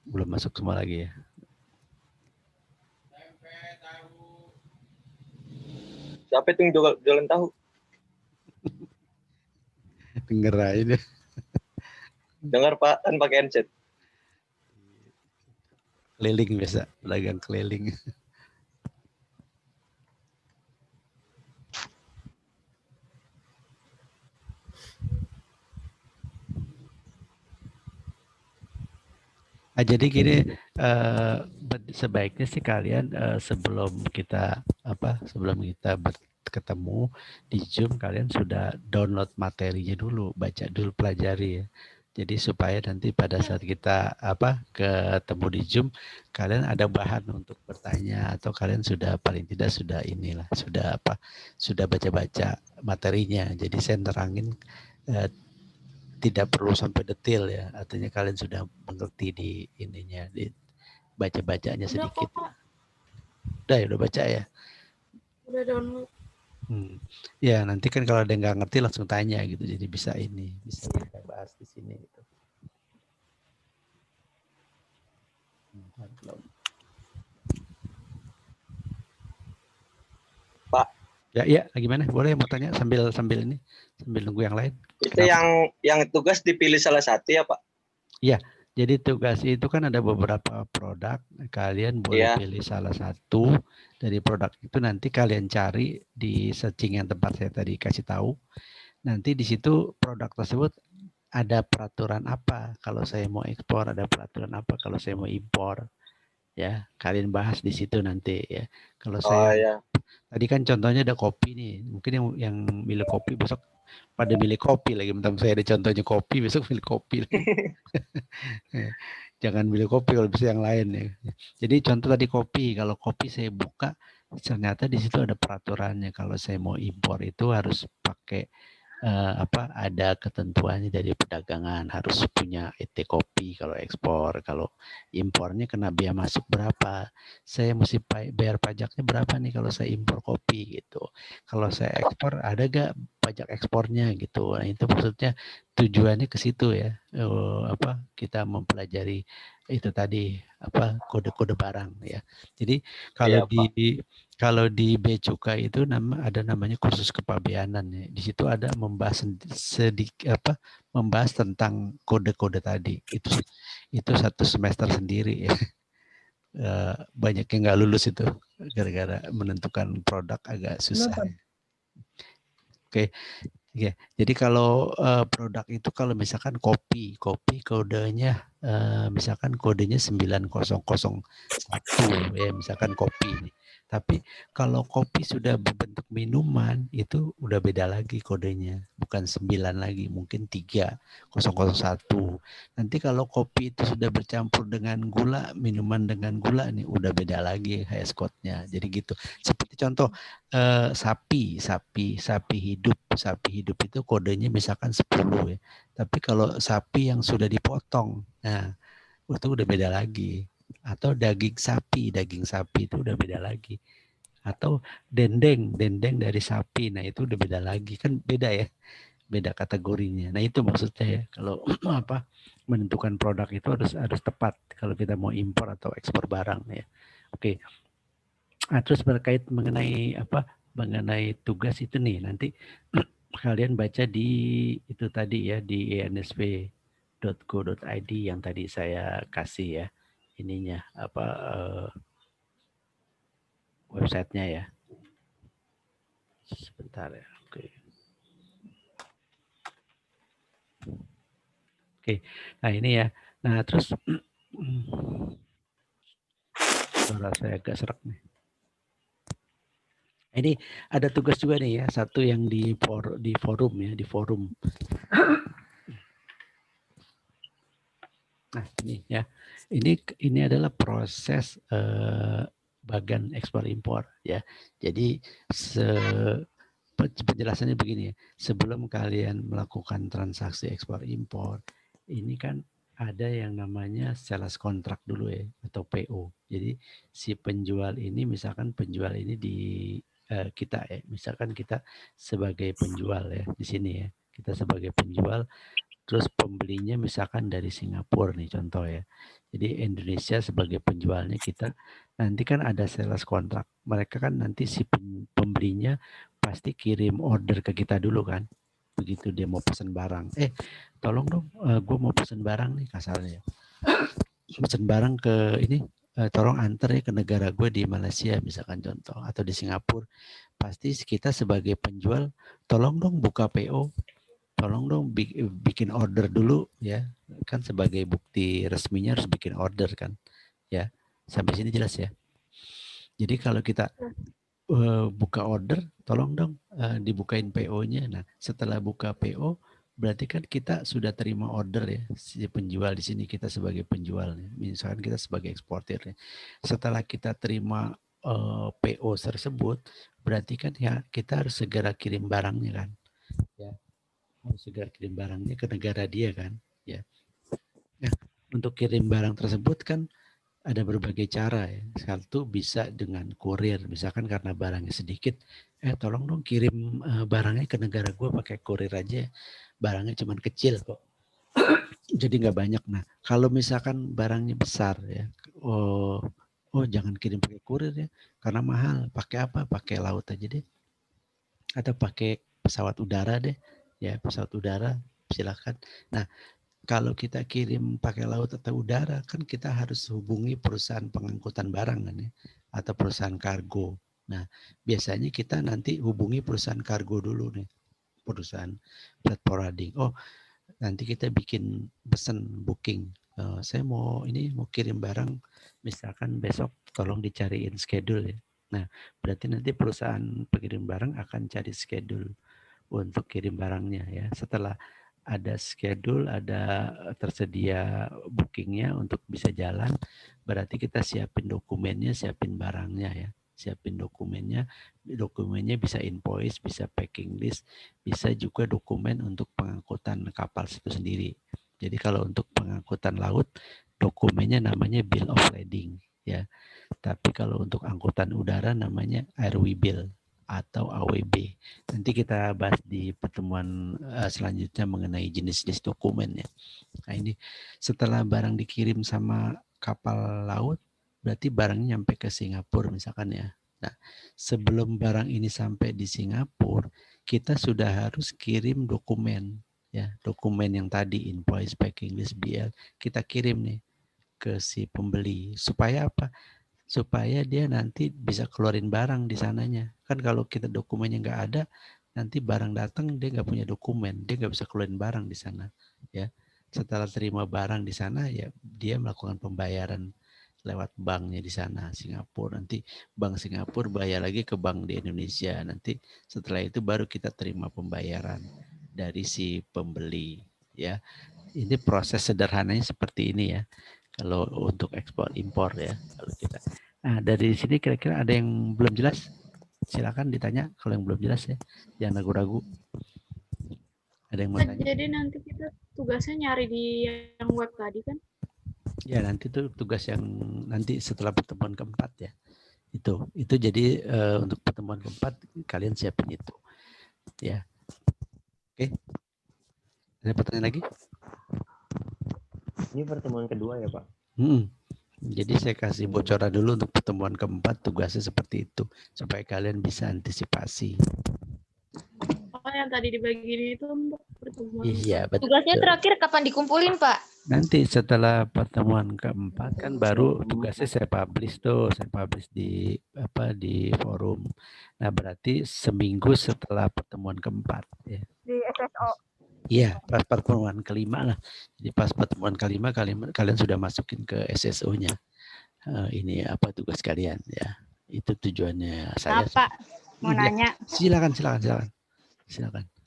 Belum masuk semua lagi ya. Siapa itu yang jualan tahu? Denger aja deh. Dengar Pak, kan pakai headset. Keliling biasa, pedagang keliling. Jadi gini, sebaiknya sih kalian sebelum kita ketemu di Zoom, kalian sudah download materinya dulu, baca dulu, pelajari ya. Jadi supaya nanti pada saat kita ketemu di Zoom, kalian ada bahan untuk bertanya, atau kalian sudah paling tidak sudah baca-baca materinya. Jadi saya nerangin tidak perlu sampai detail ya, artinya kalian sudah mengerti di ininya, di baca-bacanya sedikit. Udah baca ya? Udah download. Ya nanti kan kalau ada yang nggak ngerti langsung tanya gitu, jadi bisa kita bahas di sini gitu. Pak. Ya, gimana? Boleh mau tanya sambil nunggu yang lain. Itu kenapa? yang tugas dipilih salah satu ya Pak? Iya, jadi tugas itu kan ada beberapa produk, kalian boleh pilih salah satu dari produk itu, nanti kalian cari di searching yang tempat saya tadi kasih tahu. Nanti di situ produk tersebut ada peraturan apa kalau saya mau ekspor, ada peraturan apa kalau saya mau impor. Ya, kalian bahas di situ nanti ya. Kalau saya tadi kan contohnya ada kopi nih, mungkin yang milih kopi besok pada milih kopi lagi, mentang saya ada contohnya kopi, besok milih kopi. Jangan milih kopi kalau bisa yang lain ya. Jadi contoh tadi kopi, kalau kopi saya buka ternyata di situ ada peraturannya, kalau saya mau impor itu harus pakai ada ketentuannya dari perdagangan, harus punya ET kopi kalau ekspor, kalau impornya kena biaya masuk berapa, saya mesti bayar pajaknya berapa nih kalau saya impor kopi gitu, kalau saya ekspor ada gak pajak ekspornya gitu. Nah itu maksudnya tujuannya ke situ ya, kita mempelajari itu tadi kode-kode barang ya. Jadi kalau di Bea Cukai itu ada namanya kursus kepabeanan ya. Di situ ada membahas membahas tentang kode-kode tadi. Itu satu semester sendiri ya. Banyak yang nggak lulus itu gara-gara menentukan produk agak susah. Oke. Ya, jadi kalau produk itu kalau misalkan kopi kodenya misalkan kodenya 9001 ya, misalkan kopi ini. Tapi kalau kopi sudah berbentuk minuman itu udah beda lagi kodenya, bukan 9 lagi, mungkin 3001. Nanti kalau kopi itu sudah bercampur dengan gula, minuman dengan gula nih udah beda lagi HS code-nya. Jadi gitu. Seperti contoh sapi hidup itu kodenya misalkan 10 ya. Tapi kalau sapi yang sudah dipotong, nah itu udah beda lagi. Atau daging sapi itu udah beda lagi. Atau dendeng dari sapi, nah itu udah beda lagi, kan beda ya, beda kategorinya. Nah itu maksudnya ya, kalau menentukan produk itu harus tepat kalau kita mau impor atau ekspor barang ya. Oke. Nah, terus berkait mengenai tugas itu nih, nanti kalian baca di itu tadi ya, di ensp.go.id yang tadi saya kasih ya, ininya websitenya ya. Sebentar ya. Oke. Nah ini ya. Nah terus suara saya agak serak nih. Ini ada tugas juga nih ya, satu yang di forum ya, di forum. Nah ini ya, ini adalah proses bagan ekspor impor ya. Jadi penjelasannya begini ya, sebelum kalian melakukan transaksi ekspor impor, ini kan ada yang namanya sales contract dulu ya, atau PO. Jadi si penjual ini, misalkan penjual ini di kita ya, misalkan kita sebagai penjual ya di sini ya, kita sebagai penjual terus pembelinya misalkan dari Singapura nih contoh ya. Jadi Indonesia sebagai penjualnya kita nanti kan ada sales kontrak. Mereka kan nanti si pembelinya pasti kirim order ke kita dulu kan. Begitu dia mau pesan barang. Tolong dong, gue mau pesan barang nih kasarnya. Pesan barang ke ini, tolong antar ya ke negara gue di Malaysia misalkan contoh atau di Singapura. Pasti kita sebagai penjual, tolong dong buka PO, tolong dong bikin order dulu ya, kan sebagai bukti resminya harus bikin order kan, ya sampai sini jelas ya. Jadi kalau kita buka order, tolong dong dibukain PO-nya. Nah setelah buka PO, berarti kan kita sudah terima order ya, si penjual di sini kita sebagai penjual, misalkan kita sebagai eksportir ya. Setelah kita terima PO tersebut, berarti kan ya kita harus segera kirim barangnya kan, ya harus segera kirim barangnya ke negara dia kan, ya. Nah untuk kirim barang tersebut kan ada berbagai cara ya. Satu bisa dengan kurir, misalkan karena barangnya sedikit, tolong dong kirim barangnya ke negara gue pakai kurir aja, barangnya cuma kecil kok, jadi nggak banyak. Nah kalau misalkan barangnya besar ya, oh jangan kirim pakai kurir ya, karena mahal. Pakai apa? Pakai laut aja deh, atau pakai pesawat udara deh, ya pesawat udara silakan. Nah kalau kita kirim pakai laut atau udara kan kita harus hubungi perusahaan pengangkutan barang kan ya, atau perusahaan kargo. Nah biasanya kita nanti hubungi perusahaan kargo dulu nih, perusahaan freight forwarding. Oh nanti kita bikin pesan booking. Saya mau kirim barang misalkan besok, tolong dicariin schedule ya. Nah berarti nanti perusahaan pengirim barang akan cari schedule untuk kirim barangnya ya. Setelah ada schedule, ada tersedia bookingnya untuk bisa jalan, berarti kita siapin dokumennya, siapin barangnya ya, siapin dokumennya bisa invoice, bisa packing list, bisa juga dokumen untuk pengangkutan kapal itu sendiri. Jadi kalau untuk pengangkutan laut, dokumennya namanya bill of lading ya. Tapi kalau untuk angkutan udara namanya RW bill atau AWB. Nanti kita bahas di pertemuan selanjutnya mengenai jenis-jenis dokumen ya. Nah ini setelah barang dikirim sama kapal laut, berarti barangnya nyampe ke Singapura misalkan ya. Nah sebelum barang ini sampai di Singapura, kita sudah harus kirim dokumen ya, dokumen yang tadi invoice, packing list, BL, kita kirim nih ke si pembeli. Supaya apa? Supaya dia nanti bisa keluarin barang di sananya. Kan kalau kita dokumennya nggak ada, nanti barang datang dia nggak punya dokumen, dia nggak bisa keluarin barang di sana. Ya, setelah terima barang di sana, ya dia melakukan pembayaran lewat banknya di sana Singapura. Nanti bank Singapura bayar lagi ke bank di Indonesia. Nanti setelah itu baru kita terima pembayaran dari si pembeli. Ya, ini proses sederhananya seperti ini ya. Kalau untuk ekspor impor ya, kalau kita. Nah dari sini kira-kira ada yang belum jelas? Silakan ditanya kalau yang belum jelas ya, jangan ragu-ragu. Ada yang mau tanya? Jadi nanti kita tugasnya nyari di yang web tadi kan? Ya nanti tuh tugas yang nanti setelah pertemuan keempat ya. Itu jadi untuk pertemuan keempat kalian siapin itu. Ya, oke. Ada pertanyaan lagi? Ini pertemuan kedua ya Pak? Jadi saya kasih bocoran dulu untuk pertemuan keempat, tugasnya seperti itu supaya kalian bisa antisipasi. Oh yang tadi dibagi itu untuk pertemuan. Iya betul. Tugasnya terakhir kapan dikumpulin Pak? Nanti setelah pertemuan keempat kan baru tugasnya saya publish tuh, saya publish di forum. Nah berarti seminggu setelah pertemuan keempat ya. Di SSO. Iya, pas pertemuan kelima lah. Jadi pas pertemuan kelima kalian sudah masukin ke SSO-nya. Ini apa tugas kalian ya? Itu tujuannya saya. Pak, mau nanya. Silakan.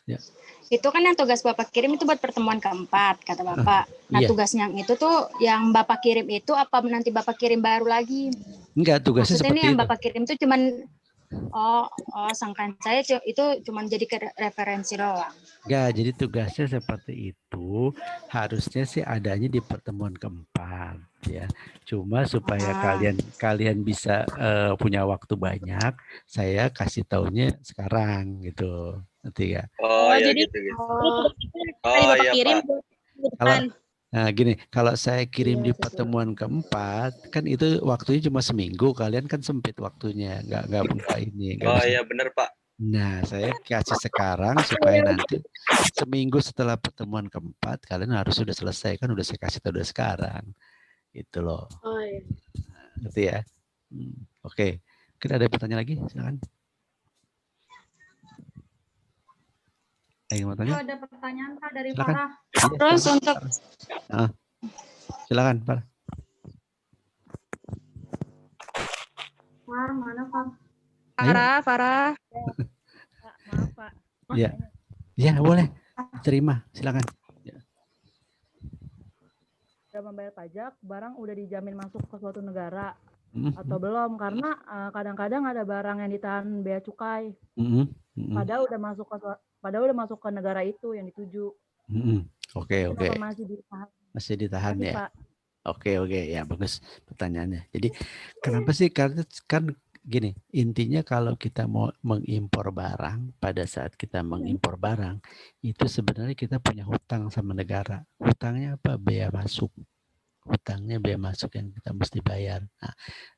Ya. Itu kan yang tugas Bapak kirim itu buat pertemuan keempat, kata Bapak. Nah, iya. tugasnya yang itu tuh yang Bapak kirim itu apa nanti Bapak kirim baru lagi? Enggak, tugasnya maksudnya seperti ini yang itu. Bapak kirim itu cuman sangkaan saya itu cuman jadi referensi doang. Enggak, jadi tugasnya seperti itu. Harusnya sih adanya di pertemuan keempat ya. Cuma supaya kalian bisa punya waktu banyak, saya kasih taunya sekarang gitu. Nanti ya. Oh ya jadi gitu. Bapak Oh kirim iya Pak. Nah, gini, kalau saya kirim di pertemuan keempat, kan itu waktunya cuma seminggu. Kalian kan sempit waktunya, nggak ini, nggak Oh bisa. iya bener Pak. Nah, saya kasih sekarang supaya nanti seminggu setelah pertemuan keempat, kalian harus sudah selesai. Kan udah saya kasih tahu udah sekarang. Itu loh. Oh iya. Ngerti ya? Oke. Kita ada pertanyaan lagi? Silakan. Mau tanya? Ada pertanyaan Pak dari Silakan. Farah. Iya, Terus silakan. untuk Silakan, Pak. Far, mana Far? Farah. Maaf Pak. Iya. Iya, boleh. Terima, silakan. Sudah membayar pajak, barang udah dijamin masuk ke suatu negara Mhm. atau belum? Karena kadang-kadang ada barang yang ditahan bea cukai. Mhm. Mhm. Padahal udah masuk ke negara itu yang dituju. Mhm. Oke. Kenapa masih ditahan? Masih ditahan Masih, ya? Pak. Oke, ya bagus pertanyaannya. Jadi kenapa sih? Karena kan gini, intinya kalau kita mau mengimpor barang, pada saat kita mengimpor barang, itu sebenarnya kita punya hutang sama negara. Hutangnya apa? Bea masuk. Hutangnya bea masuk yang kita mesti bayar.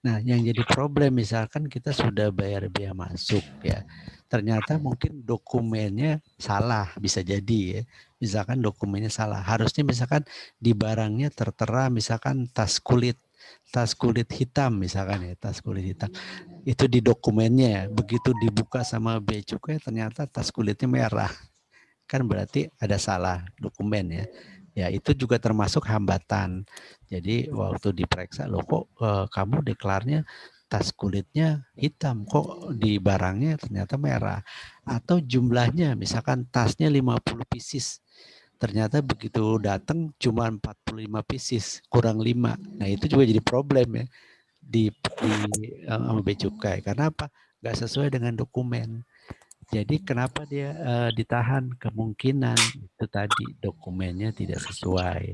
Nah, yang jadi problem misalkan kita sudah bayar bea masuk ya, ternyata mungkin dokumennya salah, bisa jadi ya. Misalkan dokumennya salah, harusnya misalkan di barangnya tertera misalkan tas kulit hitam misalkan ya, tas kulit hitam. Itu di dokumennya, begitu dibuka sama bea cukai ternyata tas kulitnya merah. Kan berarti ada salah dokumen ya. Ya itu juga termasuk hambatan. Jadi waktu diperiksa, loh kok kamu deklarnya tas kulitnya hitam, kok di barangnya ternyata merah. Atau jumlahnya, misalkan tasnya 50 pieces, ternyata begitu datang cuma 45 pieces, kurang 5. Nah itu juga jadi problem ya di sama bea cukai. Karena apa? Nggak sesuai dengan dokumen. Jadi kenapa dia ditahan? Kemungkinan itu tadi dokumennya tidak sesuai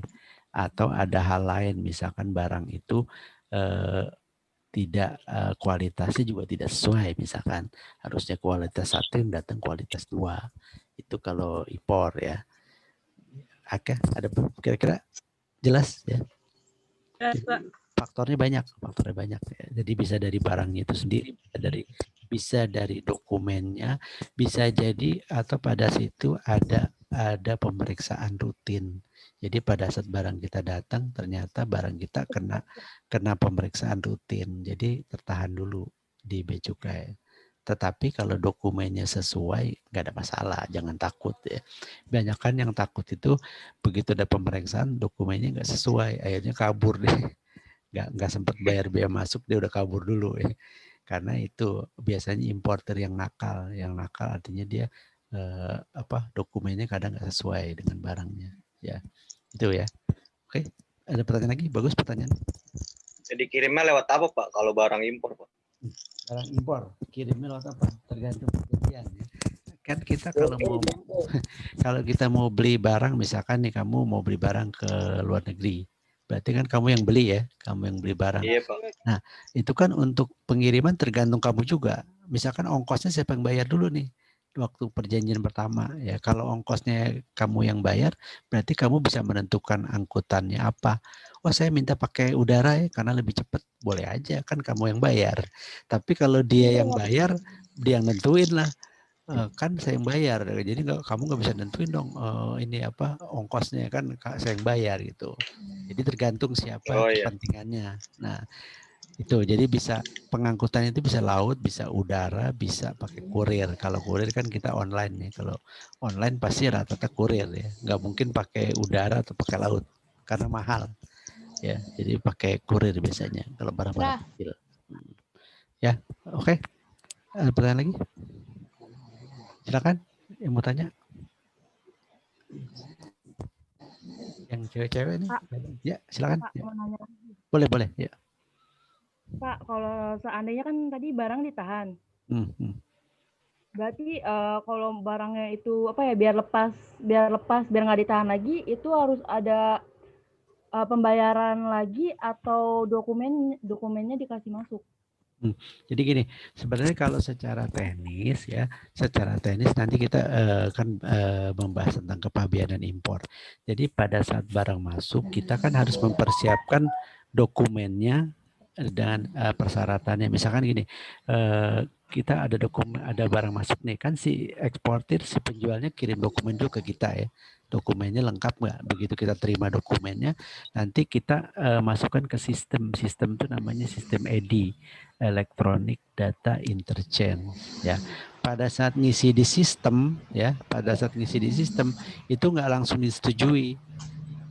atau ada hal lain, misalkan barang itu tidak kualitasnya juga tidak sesuai, misalkan harusnya kualitas 1 yang datang kualitas 2. Itu kalau impor ya. Oke, ada kira-kira jelas ya? Jelas, Pak. Faktornya banyak ya. Jadi bisa dari barangnya itu sendiri, bisa dari dokumennya, bisa jadi atau pada situ ada pemeriksaan rutin. Jadi pada saat barang kita datang ternyata barang kita kena pemeriksaan rutin. Jadi tertahan dulu di bea cukai. Tetapi kalau dokumennya sesuai, nggak ada masalah, jangan takut ya. Banyak kan yang takut itu begitu ada pemeriksaan dokumennya nggak sesuai, akhirnya kabur deh. Nggak sempat bayar bea masuk, dia udah kabur dulu ya. Karena itu biasanya importer yang nakal artinya dia dokumennya kadang nggak sesuai dengan barangnya ya. Itu ya. Oke, ada pertanyaan lagi? Bagus pertanyaan. Jadi kirimnya lewat apa Pak kalau barang impor Pak? Barang impor kirimnya lewat apa? Tergantung perjanjian ya. Kan kita kalau kita mau beli barang, misalkan nih kamu mau beli barang ke luar negeri, berarti kan kamu yang beli ya, kamu yang beli barang. Iya Pak. Nah, itu kan untuk pengiriman tergantung kamu juga. Misalkan ongkosnya siapa yang bayar dulu nih waktu perjanjian pertama ya. Kalau ongkosnya kamu yang bayar, berarti kamu bisa menentukan angkutannya apa. Oh, saya minta pakai udara ya karena lebih cepat. Boleh aja, kan kamu yang bayar. Tapi kalau dia yang bayar, dia yang nentuin lah. Kan saya yang bayar, jadi kamu nggak bisa nentuin dong ini apa ongkosnya, kan saya yang bayar gitu. Jadi tergantung siapa kepentingannya. Nah itu jadi bisa pengangkutan itu bisa laut, bisa udara, bisa pakai kurir. Kalau kurir kan kita online nih. Kalau online pasti rata-rata kurir ya, nggak mungkin pakai udara atau pakai laut karena mahal ya. Jadi pakai kurir biasanya kalau barang-barang kecil. Ya, oke. Ada pertanyaan lagi? Silakan yang mau tanya. Yang cewek-cewek nih. Pak, ya, silakan. Pak, Ya. mau nanya. Boleh, ya. Pak, kalau seandainya kan tadi barang ditahan. Berarti kalau barangnya itu biar lepas, biar nggak ditahan lagi, itu harus ada pembayaran lagi atau dokumennya dikasih masuk? Jadi gini, sebenarnya kalau secara teknis ya, secara teknis nanti kita kan membahas tentang kepabeanan impor. Jadi pada saat barang masuk, kita kan harus mempersiapkan dokumennya dengan persyaratannya. Misalkan gini, kita ada dokumen, ada barang masuk nih, kan si eksportir, si penjualnya kirim dokumen dulu ke kita ya. Dokumennya lengkap nggak? Begitu kita terima dokumennya, nanti kita masukkan ke sistem. Sistem itu namanya sistem EDI, Electronic Data Interchange. Ya, pada saat ngisi di sistem, ya, pada saat ngisi di sistem itu nggak langsung disetujui,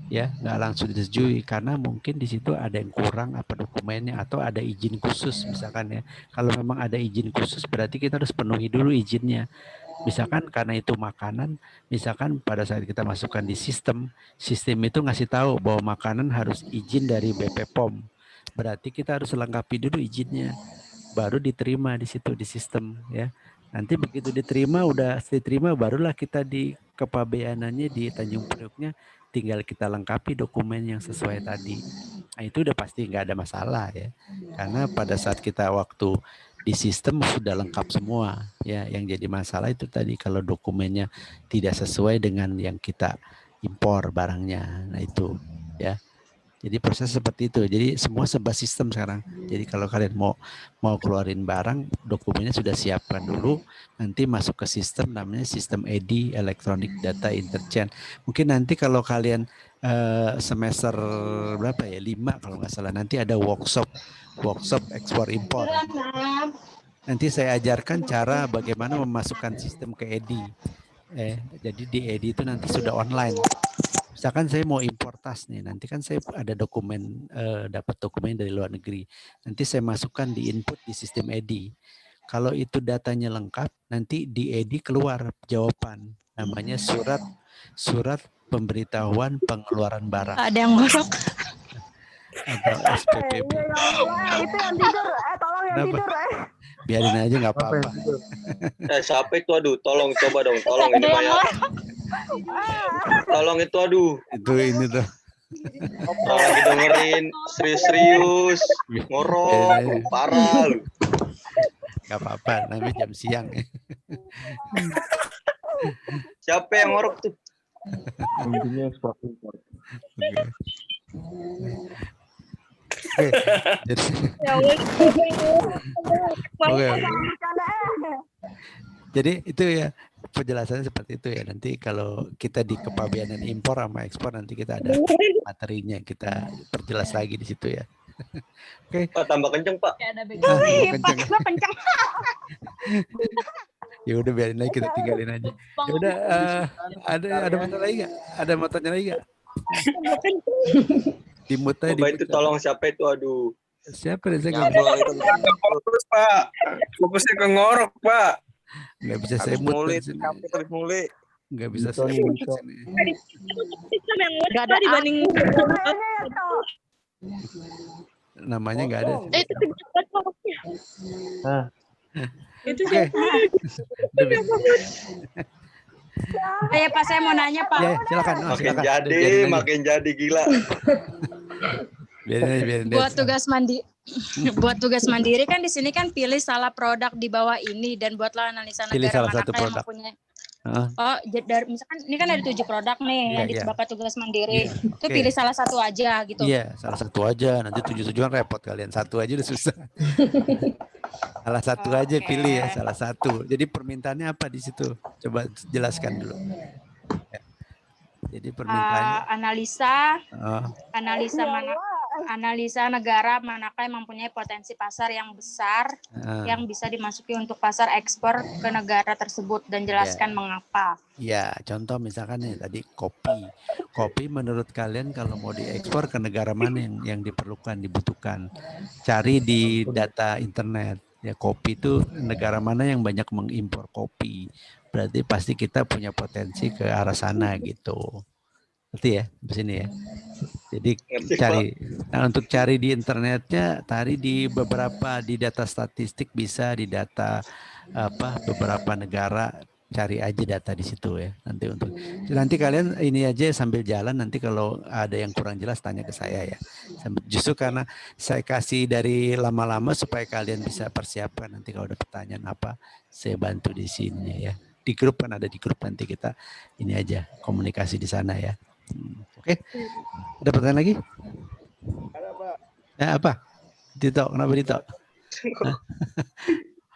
ya, nggak langsung disetujui karena mungkin di situ ada yang kurang apa dokumennya atau ada izin khusus misalkan ya. Kalau memang ada izin khusus berarti kita harus penuhi dulu izinnya. Misalkan karena itu makanan, misalkan pada saat kita masukkan di sistem, sistem itu ngasih tahu bahwa makanan harus izin dari BP POM. Berarti kita harus lengkapi dulu izinnya, baru diterima di situ di sistem ya. Nanti begitu diterima, udah diterima, barulah kita di kepabeanannya di Tanjung Prioknya tinggal kita lengkapi dokumen yang sesuai tadi. Nah, itu udah pasti nggak ada masalah ya, karena pada saat kita waktu di sistem sudah lengkap semua ya. Yang jadi masalah itu tadi kalau dokumennya tidak sesuai dengan yang kita impor barangnya. Nah itu ya. Jadi proses seperti itu. Jadi semua serba sistem sekarang. Jadi kalau kalian mau keluarin barang, dokumennya sudah siapkan dulu. Nanti masuk ke sistem namanya sistem EDI, Electronic Data Interchange. Mungkin nanti kalau kalian semester berapa ya, 5 kalau nggak salah, nanti ada workshop ekspor impor. Nanti saya ajarkan cara bagaimana memasukkan sistem ke EDI. Jadi di EDI itu nanti sudah online. Misalkan saya mau impor tas nih, nanti kan saya ada dokumen, dapat dokumen dari luar negeri. Nanti saya masukkan di input di sistem EDI. Kalau itu datanya lengkap, nanti di EDI keluar jawaban. Namanya surat pemberitahuan pengeluaran barang. Ada yang ngorok. Atau SPPB. Itu yang tidur, tolong yang Kenapa? tidur. Biarin aja nggak apa-apa. Siapa itu? Aduh, tolong coba dong, tolong ini banyak. Tolong itu, aduh. Itu ini tuh. Orang lagi dengerin serius-serius, ngorok, parah lu. Nggak apa-apa, namanya jam siang. Siapa yang ngorok tuh? Intinya seperti itu. Oke. Jadi, oke. Jadi itu ya penjelasannya seperti itu ya. Nanti kalau kita di kepabeanan impor sama ekspor nanti kita ada materinya, kita perjelas lagi di situ ya. Oke. Pak, tambah kenceng, Pak. Kenceng. Ya udah biarin aja, kita tinggalin aja. Ya udah, ada masalah lagi nggak? Ada mau tanya lagi nggak? Dimut aja. Coba itu tolong siapa itu, aduh. Siapa deh, saya nggak bisa. Fokus, Pak. Fokusnya ke ngorok, Pak. Nggak bisa saya Habis mute mulai, di sini. habis mulai. Nggak bisa saya mute di sini. Sistem yang Nggak ada dibanding Namanya nggak ada. itu kebijakan pokoknya. Itu Oke. Udah, biar. Pak, saya mau nanya, Pak. Ya, silakan. Oh, Makin silakan. jadi, Biarin aja. makin jadi gila. Biarin Buat tugas mandiri kan di sini kan pilih salah produk di bawah ini dan buatlah analisa Pilih negara salah satu manakah yang produk. mempunyai. Heeh. Oh, dari misalkan ini kan ada 7 produk nih Iya, yang di iya. Bapak tugas mandiri. Iya, Itu oke. pilih salah satu aja gitu. Iya, salah satu aja. Nanti 7-7-an repot kalian. Satu aja udah susah. Salah satu aja Oke. pilih ya, salah satu. Jadi permintaannya apa di situ? Coba jelaskan dulu. Ya. Jadi permintaannya. Analisa negara manakah yang mempunyai potensi pasar yang besar yang bisa dimasuki untuk pasar ekspor ke negara tersebut dan jelaskan mengapa. Ya, contoh misalkan nih tadi kopi. Kopi menurut kalian kalau mau diekspor ke negara mana yang diperlukan, dibutuhkan? Cari di data internet. Ya, kopi itu negara mana yang banyak mengimpor kopi. Berarti pasti kita punya potensi ke arah sana gitu. Ngerti ya, di sini ya. Jadi Ngerti, cari. Nah, untuk cari di internetnya, tadi di beberapa di data statistik bisa di data beberapa negara cari aja data di situ ya. Nanti kalian ini aja sambil jalan, nanti kalau ada yang kurang jelas tanya ke saya ya. Justru karena saya kasih dari lama-lama supaya kalian bisa persiapkan nanti kalau ada pertanyaan apa, saya bantu di sini ya. Di grup kan ada di grup, nanti kita ini aja komunikasi di sana ya. Oke. Ada pertanyaan lagi? Ada Pak. Ya, apa? Dito, kenapa Dito?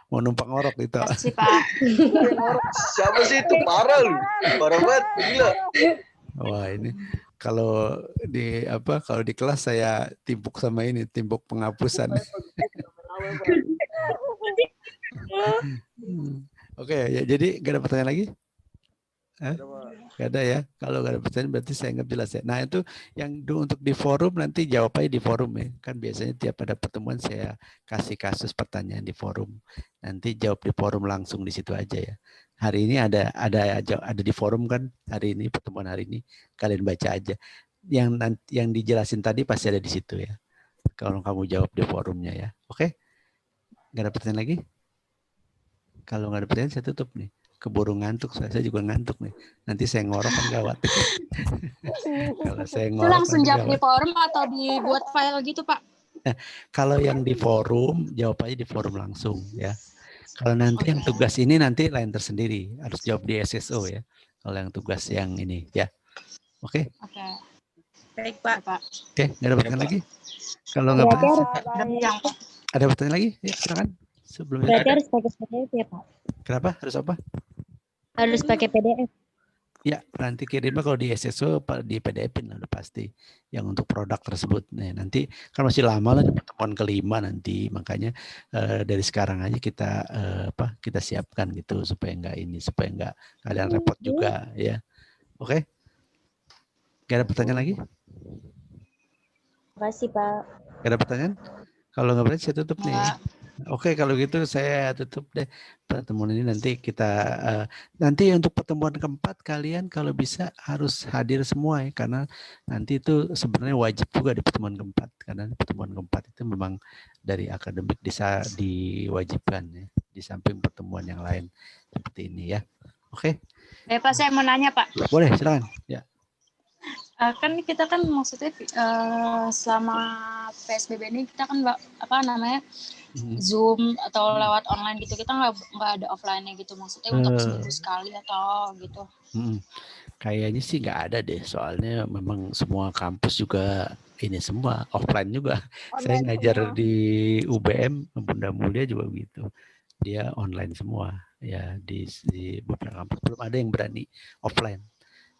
Mau numpang ngorok Dito. Kasih Pak. Siapa sih itu? Parah lu. Parah banget, gila. Wah, ini kalau di kelas saya timpuk sama ini, timpuk penghapusan. Oke, ya, jadi gak ada pertanyaan lagi? Gak ada ya. Kalau gak ada pertanyaan berarti saya anggap jelas ya. Nah, itu yang untuk di forum nanti jawab aja di forum ya. Kan biasanya tiap ada pertemuan saya kasih kasus pertanyaan di forum. Nanti jawab di forum langsung di situ aja ya. Hari ini ada di forum kan, hari ini pertemuan hari ini kalian baca aja. Yang dijelasin tadi pasti ada di situ ya. Kalau kamu jawab di forumnya ya. Oke? Gak ada pertanyaan lagi? Kalau nggak ada pertanyaan saya tutup nih. Keburu ngantuk, saya juga ngantuk nih. Nanti saya ngorok kan gawat. Kalau saya Itu ngorok langsung kan jawab di gawat. forum atau dibuat file gitu Pak? Kalau yang di forum, jawab aja di forum langsung ya. Kalau nanti yang tugas ini nanti lain tersendiri, harus jawab di SSO ya. Kalau yang tugas yang ini ya. Oke? Oke. Baik, Pak. Oke, nggak ada pertanyaan lagi? Kalau nggak Berarti pertanyaan, ada pertanyaan lagi? Ya, silakan. Sebelum berarti harus pakai PDF ya Pak? Kenapa? Harus apa? Harus pakai PDF. Ya, nanti kirimnya kalau di SSO di PDF-in udah pasti yang untuk produk tersebut. Nah, nanti kan masih lama lah pertemuan kelima nanti, makanya dari sekarang aja kita siapkan gitu supaya nggak kalian repot juga ya. Oke? Gak ada pertanyaan lagi? Terima kasih Pak. Gak ada pertanyaan? Kalau nggak berarti saya tutup nih. Oke, kalau gitu saya tutup deh pertemuan ini. Nanti kita nanti untuk pertemuan keempat kalian kalau bisa harus hadir semua ya, karena nanti itu sebenarnya wajib juga di pertemuan keempat, karena pertemuan keempat itu memang dari akademik diwajibkan ya, di samping pertemuan yang lain seperti ini ya. Oke? Pak, saya mau nanya Pak. Boleh, silakan. Ya. Kan kita kan maksudnya selama PSBB ini kita kan Zoom atau lewat online gitu, kita nggak ada offline-nya gitu, maksudnya untuk seminggu sekali atau gitu. Kayaknya sih nggak ada deh, soalnya memang semua kampus juga ini semua offline juga. Saya ngajar di UBM Bunda Mulia juga begitu, dia online semua ya, di beberapa kampus belum ada yang berani offline.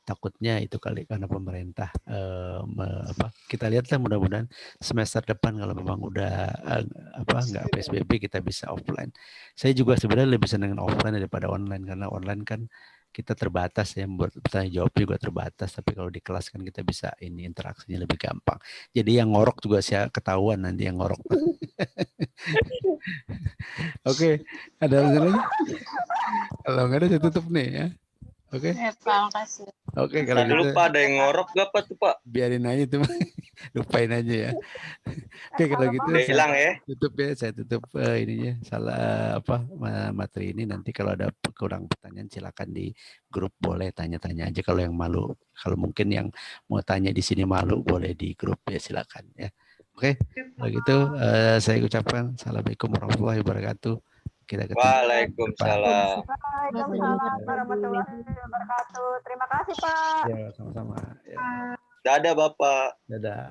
Takutnya itu kali karena pemerintah kita lihatlah, mudah-mudahan semester depan kalau memang udah nggak PSBB kita bisa offline. Saya juga sebenarnya lebih senang offline daripada online, karena online kan kita terbatas ya, buat bertanya jawab juga terbatas, tapi kalau di kelas kan kita bisa ini interaksinya lebih gampang. Jadi yang ngorok juga saya ketahuan nanti yang ngorok. Oke, ada lagi? Kalau nggak ada saya tutup nih ya. Oke. Pak, makasih. Oke, kalau Tadi gitu lupa ada yang ngorok gak Pak tuh Pak? biarin aja tuh. Lupain aja ya. Oke, kalau gitu Udah hilang ya. saya tutup ininya materi ini. Nanti kalau ada kurang pertanyaan silakan di grup, boleh tanya-tanya aja kalau yang malu. Kalau mungkin yang mau tanya di sini malu, boleh di grup ya, silakan ya. Oke, kalau gitu saya ucapkan assalamualaikum warahmatullahi wabarakatuh. Kita ketemu. Waalaikumsalam. Waalaikumsalam warahmatullahi wabarakatuh. Terima kasih Pak. Ya, sama-sama. Ya. Dadah Bapak. Dadah.